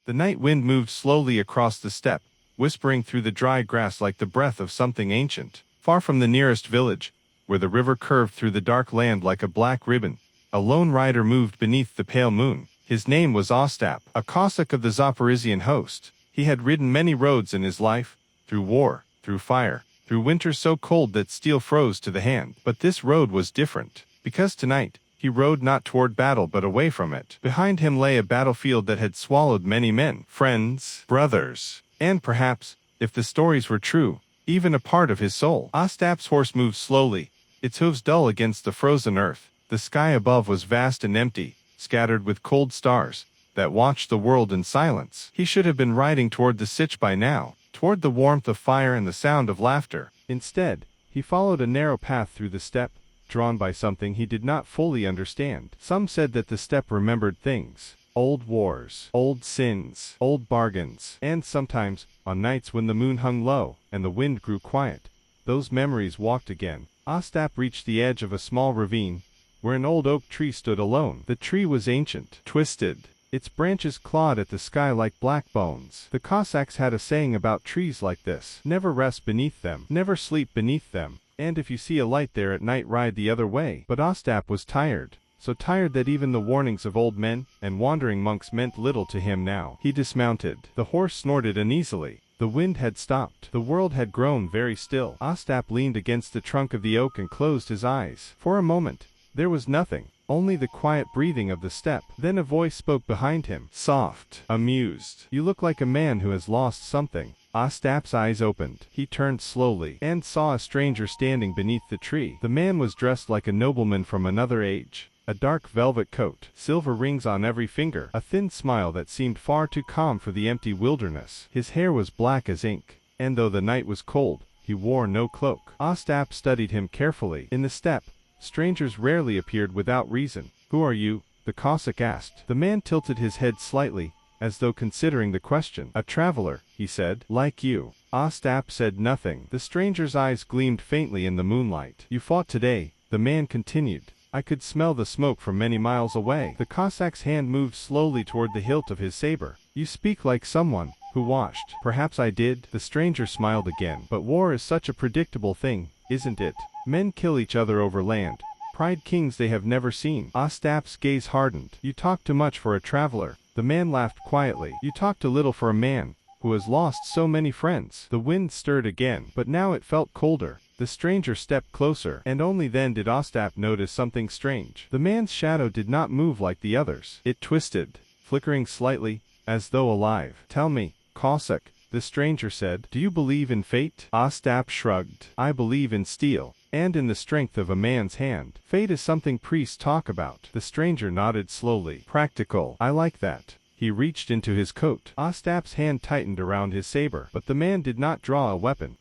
The night wind moved slowly across the steppe, whispering through the dry grass like the breath of something ancient. Far from the nearest village, where the river curved through the dark land like a black ribbon, a lone rider moved beneath the pale moon. His name was Ostap, a Cossack of the Zaporizhian host. He had ridden many roads in his life, through war, through fire, through winters so cold that steel froze to the hand. But this road was different, because tonight, he rode not toward battle but away from it. Behind him lay a battlefield that had swallowed many men, friends, brothers, and perhaps, if the stories were true, even a part of his soul. Ostap's horse moved slowly, its hooves dull against the frozen earth. The sky above was vast and empty, scattered with cold stars that watched the world in silence. He should have been riding toward the Sich by now, toward the warmth of fire and the sound of laughter. Instead, he followed a narrow path through the steppe, drawn by something he did not fully understand. Some said that the steppe remembered things, old wars, old sins, old bargains, and sometimes, on nights when the moon hung low and the wind grew quiet, those memories walked again. Ostap reached the edge of a small ravine, where an old oak tree stood alone. The tree was ancient, twisted. Its branches clawed at the sky like black bones. The Cossacks had a saying about trees like this: never rest beneath them, never sleep beneath them, and if you see a light there at night, ride the other way. But Ostap was tired, so tired that even the warnings of old men and wandering monks meant little to him now. He dismounted. The horse snorted uneasily. The wind had stopped. The world had grown very still. Ostap leaned against the trunk of the oak and closed his eyes. For a moment, there was nothing, only the quiet breathing of the steppe. Then a voice spoke behind him, soft, amused. "You look like a man who has lost something." Ostap's eyes opened. He turned slowly and saw a stranger standing beneath the tree. The man was dressed like a nobleman from another age. A dark velvet coat, silver rings on every finger, a thin smile that seemed far too calm for the empty wilderness. His hair was black as ink, and though the night was cold, he wore no cloak. Ostap studied him carefully. In the steppe, strangers rarely appeared without reason. "Who are you?" the Cossack asked. The man tilted his head slightly, as though considering the question. "A traveler," he said. "Like you." Ostap said nothing. The stranger's eyes gleamed faintly in the moonlight. "You fought today," the man continued. "I could smell the smoke from many miles away." The Cossack's hand moved slowly toward the hilt of his saber. "You speak like someone who watched." "Perhaps I did." The stranger smiled again. "But war is such a predictable thing, isn't it? Men kill each other over land, pride kings they have never seen." Ostap's gaze hardened. "You talk too much for a traveler." The man laughed quietly. "You talk too little for a man who has lost so many friends." The wind stirred again, but now it felt colder. The stranger stepped closer, and only then did Ostap notice something strange. The man's shadow did not move like the others. It twisted, flickering slightly, as though alive. "Tell me, Cossack," the stranger said, "do you believe in fate?" Ostap shrugged. "I believe in steel, and in the strength of a man's hand. Fate is something priests talk about." The stranger nodded slowly. "Practical. I like that." He reached into his coat. Ostap's hand tightened around his saber, but the man did not draw a weapon.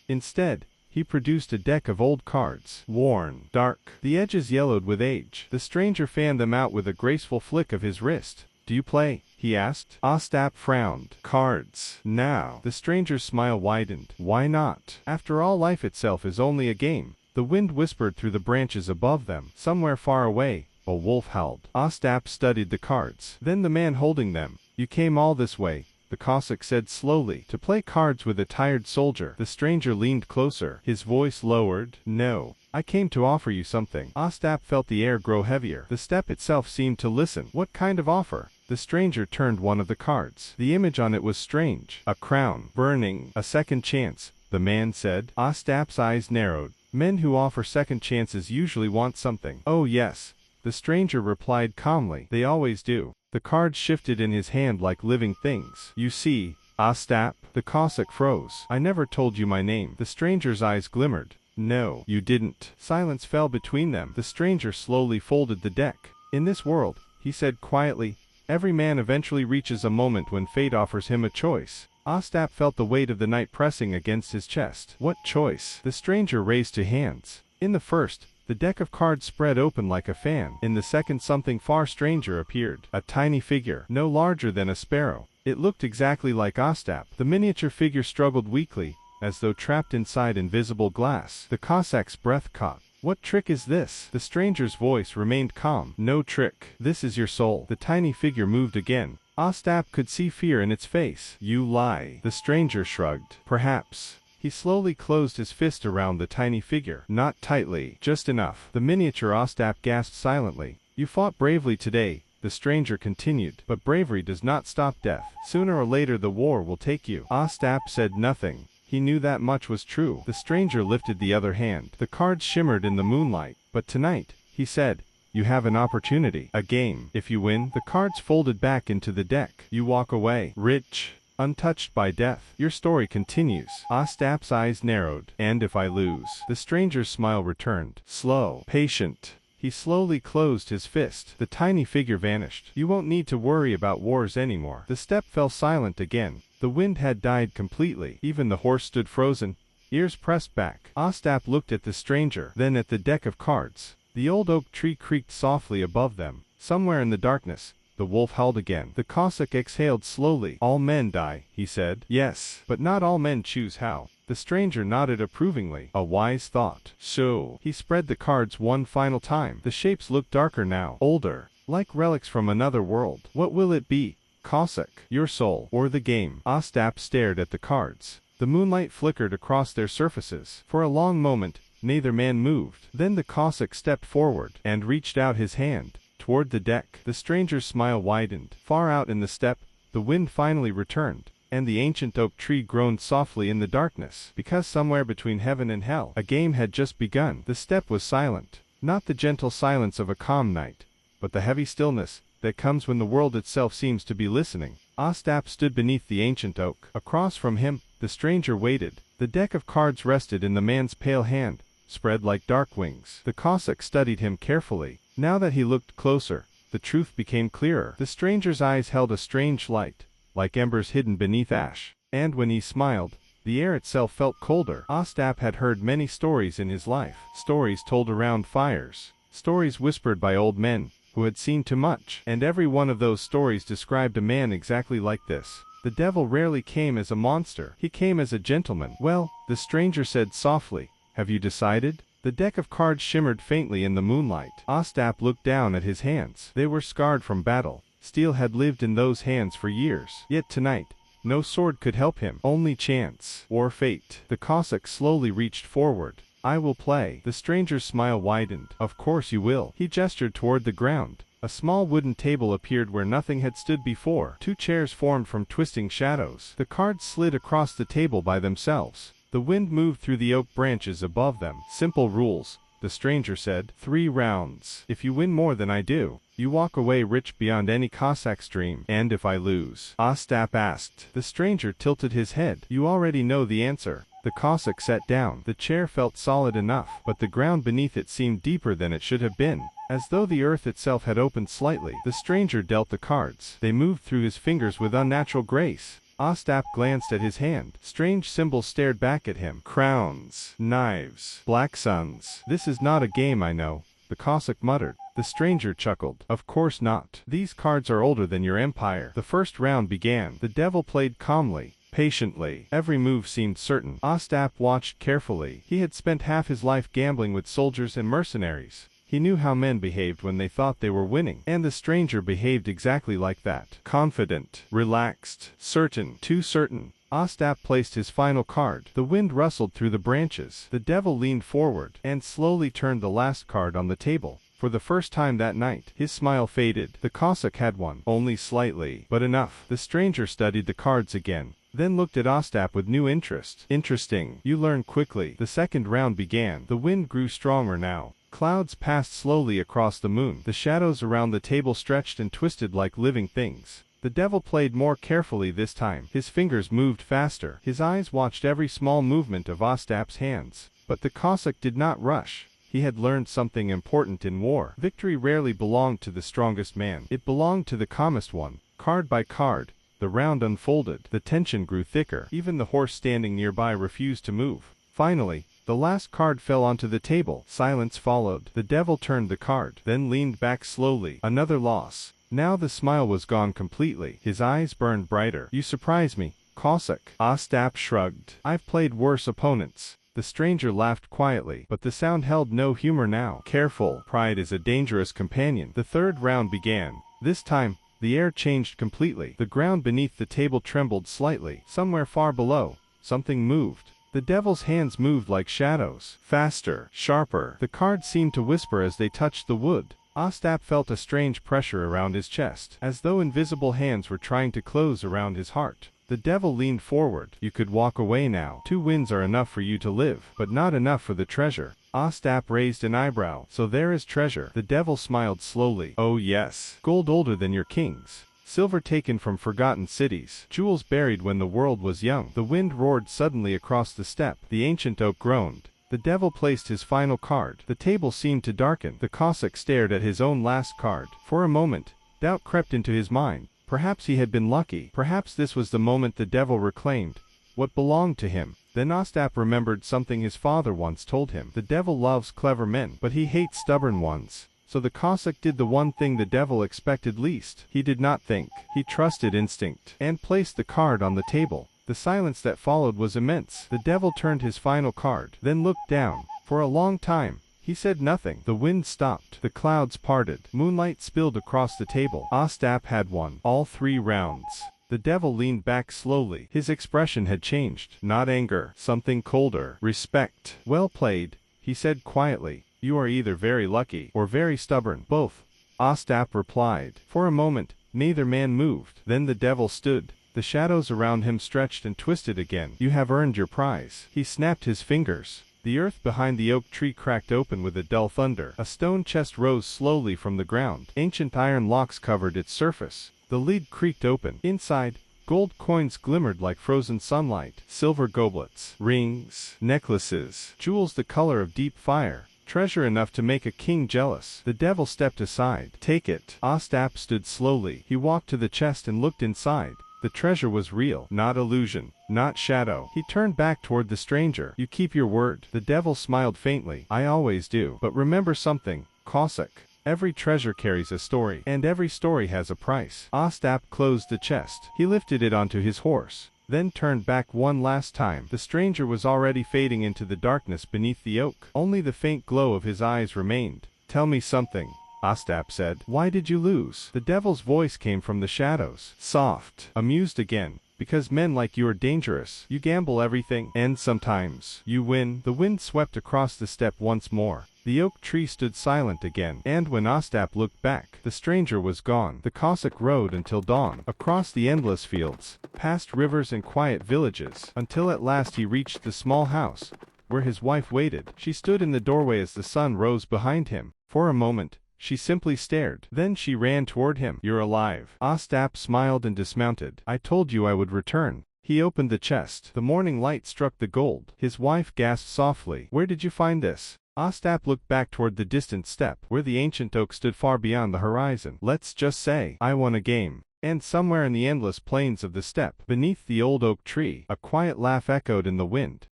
Instead, he produced a deck of old cards, worn, dark, the edges yellowed with age. The stranger fanned them out with a graceful flick of his wrist. "Do you play?" he asked. Ostap frowned. "Cards. Now." The stranger's smile widened. "Why not? After all, life itself is only a game." The wind whispered through the branches above them. Somewhere far away, a wolf howled. Ostap studied the cards. Then the man holding them. "You came all this way," the Cossack said slowly, "to play cards with a tired soldier." The stranger leaned closer. His voice lowered. "No. I came to offer you something." Ostap felt the air grow heavier. The steppe itself seemed to listen. "What kind of offer?" The stranger turned one of the cards. The image on it was strange. "A crown. Burning. A second chance," the man said. Ostap's eyes narrowed. "Men who offer second chances usually want something." "Oh yes," the stranger replied calmly. "They always do." The cards shifted in his hand like living things. "You see, Ostap," the Cossack froze. "I never told you my name." The stranger's eyes glimmered. "No, you didn't." Silence fell between them. The stranger slowly folded the deck. "In this world," he said quietly, "every man eventually reaches a moment when fate offers him a choice." Ostap felt the weight of the night pressing against his chest. "What choice?" The stranger raised two hands. In the first, the deck of cards spread open like a fan. In the second, something far stranger appeared. A tiny figure, no larger than a sparrow. It looked exactly like Ostap. The miniature figure struggled weakly, as though trapped inside invisible glass. The Cossack's breath caught. "What trick is this?" The stranger's voice remained calm. "No trick. This is your soul." The tiny figure moved again, Ostap could see fear in its face. You lie. The stranger shrugged. Perhaps. He slowly closed his fist around the tiny figure. Not tightly, just enough. The miniature Ostap gasped silently. You fought bravely today, the stranger continued, but bravery does not stop death. Sooner or later the war will take you. Ostap said nothing. He knew that much was true. The stranger lifted the other hand. The cards shimmered in the moonlight. But tonight, he said, you have an opportunity. A game. If you win, the cards folded back into the deck. You walk away, rich, untouched by death. Your story continues. Ostap's eyes narrowed. And if I lose? The stranger's smile returned. Slow, patient. He slowly closed his fist. The tiny figure vanished. You won't need to worry about wars anymore. The steppe fell silent again. The wind had died completely. Even the horse stood frozen, ears pressed back. Ostap looked at the stranger, then at the deck of cards. The old oak tree creaked softly above them. Somewhere in the darkness, the wolf howled again. The Cossack exhaled slowly. All men die, he said. Yes, but not all men choose how. The stranger nodded approvingly. A wise thought. So, he spread the cards one final time. The shapes looked darker now, older, like relics from another world. What will it be, Cossack? Your soul, or the game? Ostap stared at the cards. The moonlight flickered across their surfaces. For a long moment, neither man moved. Then the Cossack stepped forward, and reached out his hand toward the deck. The stranger's smile widened. Far out in the steppe, the wind finally returned, and the ancient oak tree groaned softly in the darkness. Because somewhere between heaven and hell, a game had just begun. The steppe was silent. Not the gentle silence of a calm night, but the heavy stillness that comes when the world itself seems to be listening. Ostap stood beneath the ancient oak. Across from him, the stranger waited. The deck of cards rested in the man's pale hand, spread like dark wings. The Cossack studied him carefully. Now that he looked closer, the truth became clearer. The stranger's eyes held a strange light, like embers hidden beneath ash. And when he smiled, the air itself felt colder. Ostap had heard many stories in his life. Stories told around fires. Stories whispered by old men who had seen too much. And every one of those stories described a man exactly like this. The devil rarely came as a monster. He came as a gentleman. Well, the stranger said softly, have you decided? The deck of cards shimmered faintly in the moonlight. Ostap looked down at his hands. They were scarred from battle. Steel had lived in those hands for years. Yet tonight, no sword could help him. Only chance. Or fate. The Cossack slowly reached forward. I will play. The stranger's smile widened. Of course you will. He gestured toward the ground. A small wooden table appeared where nothing had stood before. Two chairs formed from twisting shadows. The cards slid across the table by themselves. The wind moved through the oak branches above them. Simple rules, the stranger said. 3 rounds. If you win more than I do, you walk away rich beyond any Cossack's dream. And if I lose? Ostap asked. The stranger tilted his head. You already know the answer. The Cossack sat down. The chair felt solid enough, but the ground beneath it seemed deeper than it should have been, as though the earth itself had opened slightly. The stranger dealt the cards. They moved through his fingers with unnatural grace. Ostap glanced at his hand. Strange symbols stared back at him. Crowns, knives, black suns. This is not a game, I know, the Cossack muttered. The stranger chuckled. Of course not. These cards are older than your empire. The first round began. The devil played calmly, patiently. Every move seemed certain. Ostap watched carefully. He had spent half his life gambling with soldiers and mercenaries. He knew how men behaved when they thought they were winning, and the stranger behaved exactly like that. Confident, relaxed, certain, too certain. Ostap placed his final card. The wind rustled through the branches. The devil leaned forward and slowly turned the last card on the table. For the first time that night, his smile faded. The Cossack had won, only slightly, but enough. The stranger studied the cards again, then looked at Ostap with new interest. Interesting. You learn quickly. The second round began. The wind grew stronger now. Clouds passed slowly across the moon. The shadows around the table stretched and twisted like living things. The devil played more carefully this time. His fingers moved faster. His eyes watched every small movement of Ostap's hands. But the Cossack did not rush. He had learned something important in war. Victory rarely belonged to the strongest man. It belonged to the calmest one. Card by card, the round unfolded. The tension grew thicker. Even the horse standing nearby refused to move. Finally, the last card fell onto the table. Silence followed. The devil turned the card, then leaned back slowly. Another loss. Now the smile was gone completely. His eyes burned brighter. You surprise me, Cossack. Ostap shrugged. I've played worse opponents. The stranger laughed quietly, but the sound held no humor now. Careful. Pride is a dangerous companion. The third round began. This time, The air changed completely. The ground beneath the table trembled slightly. Somewhere far below, something moved. The devil's hands moved like shadows. Faster, sharper. The cards seemed to whisper as they touched the wood. Ostap felt a strange pressure around his chest, as though invisible hands were trying to close around his heart. The devil leaned forward. You could walk away now. 2 wins are enough for you to live, but not enough for the treasure. Ostap raised an eyebrow. So there is treasure. The devil smiled slowly. Oh yes. Gold older than your kings. Silver taken from forgotten cities. Jewels buried when the world was young. The wind roared suddenly across the steppe. The ancient oak groaned. The devil placed his final card. The table seemed to darken. The Cossack stared at his own last card. For a moment, doubt crept into his mind. Perhaps he had been lucky. Perhaps this was the moment the devil reclaimed what belonged to him. Then Ostap remembered something his father once told him. The devil loves clever men, but he hates stubborn ones. So the Cossack did the one thing the devil expected least. He did not think. He trusted instinct, and placed the card on the table. The silence that followed was immense. The devil turned his final card, then looked down. For a long time, he said nothing. The wind stopped. The clouds parted. Moonlight spilled across the table. Ostap had won all 3 rounds. The devil leaned back slowly. His expression had changed. Not anger. Something colder. Respect. Well played, he said quietly. You are either very lucky or very stubborn. Both, Ostap replied. For a moment, neither man moved. Then the devil stood. The shadows around him stretched and twisted again. You have earned your prize. He snapped his fingers. The earth behind the oak tree cracked open with a dull thunder. A stone chest rose slowly from the ground. Ancient iron locks covered its surface. The lid creaked open. Inside, gold coins glimmered like frozen sunlight. Silver goblets, rings, necklaces, jewels the color of deep fire. Treasure enough to make a king jealous. The devil stepped aside. Take it. Ostap stood slowly. He walked to the chest and looked inside. The treasure was real, not illusion, not shadow. He turned back toward the stranger. You keep your word. The devil smiled faintly. I always do. But remember something, Cossack. Every treasure carries a story, and every story has a price. Ostap closed the chest. He lifted it onto his horse, then turned back one last time. The stranger was already fading into the darkness beneath the oak. Only the faint glow of his eyes remained. Tell me something, Ostap said. Why did you lose? The devil's voice came from the shadows. Soft. Amused again. Because men like you are dangerous. You gamble everything, and sometimes you win. The wind swept across the steppe once more. The oak tree stood silent again, and when Ostap looked back, the stranger was gone. The Cossack rode until dawn, across the endless fields, past rivers and quiet villages, until at last he reached the small house, where his wife waited. She stood in the doorway as the sun rose behind him. For a moment, she simply stared. Then she ran toward him. You're alive. Ostap smiled and dismounted. I told you I would return. He opened the chest. The morning light struck the gold. His wife gasped softly. Where did you find this? Ostap looked back toward the distant steppe, where the ancient oak stood far beyond the horizon. Let's just say, I won a game. And somewhere in the endless plains of the steppe, beneath the old oak tree, a quiet laugh echoed in the wind.